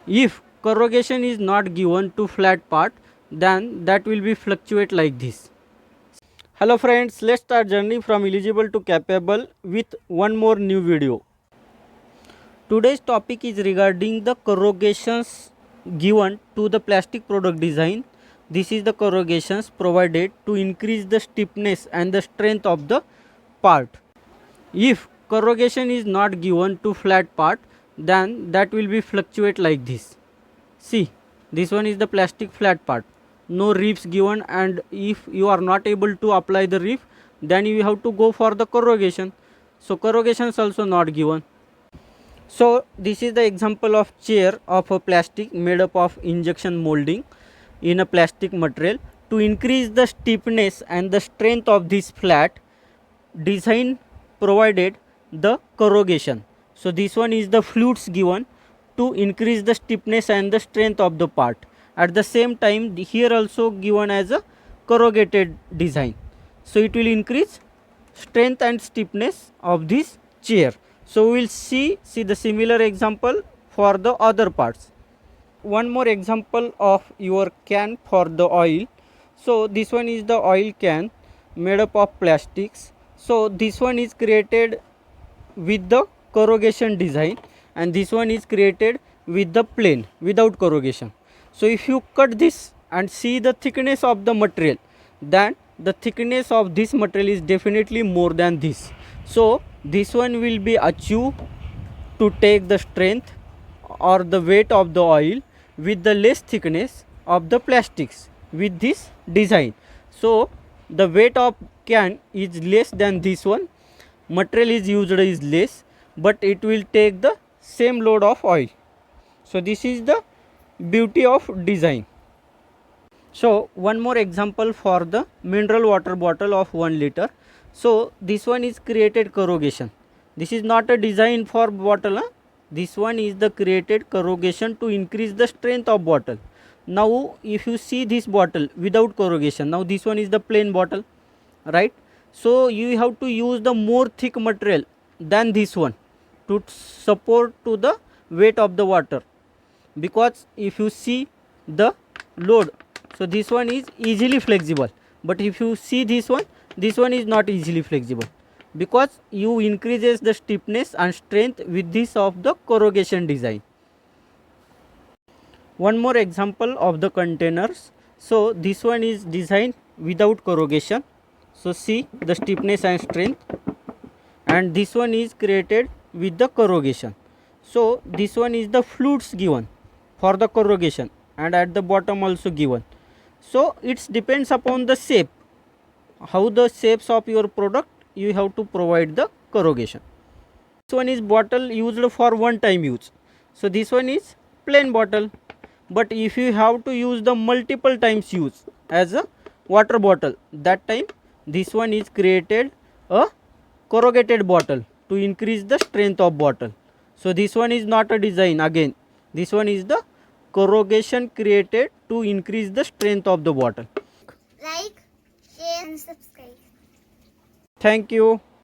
If corrugation is not given to flat part, then that will be fluctuate like this. Hello friends, let's start journey from eligible to capable with one more new video. Today's topic is regarding the corrugations given to the plastic product design. This is the corrugations provided to increase the stiffness and the strength of the part. If corrugation is not given to flat part, then that will be fluctuate like this. See, this one is the plastic flat part, no ribs given, and if you are not able to apply the rib, then you have to go for the corrugation. So corrugation is also not given. So this is the example of chair of a plastic made up of injection molding in a plastic material. To increase the stiffness and the strength of this flat, design provided the corrugation. So this one is the fluids given to increase the stiffness and the strength of the part. At the same time, here also given as a corrugated design. So it will increase strength and stiffness of this chair. So we will see the similar example for the other parts. One more example of your can for the oil. So this one is the oil can made up of plastics. So this one is created with the corrugation design, and this one is created with the plain without corrugation. So if you cut this and see the thickness of the material, then the thickness of this material is definitely more than this. So this one will be achieved to take the strength or the weight of the oil with the less thickness of the plastics with this design. So the weight of can is less than this one, material is used is less, but it will take the same load of oil. So this is the beauty of design. So one more example for the mineral water bottle of 1 liter. So this one is created corrugation. This is not a design for bottle. This one is the created corrugation to increase the strength of bottle. Now if you see this bottle without corrugation, now this one is the plain bottle, right? So you have to use the more thick material than this one to support to the weight of the water, because if you see the load, so this one is easily flexible, but if you see this one is not easily flexible, because you increases the stiffness and strength with this of the corrugation design. One more example of the containers. So this one is designed without corrugation. So see the stiffness and strength, and this one is created with the corrugation. So this one is the fluids given for the corrugation, and at the bottom also given. So it depends upon the shape, how the shapes of your product you have to provide the corrugation. This one is bottle used for one time use. So this one is plain bottle, but if you have to use the multiple times use as a water bottle, that time this one is created a corrugated bottle to increase the strength of bottle. So this one is not a design, again this one is the corrugation created to increase the strength of the bottle. Like, share and subscribe. Thank you.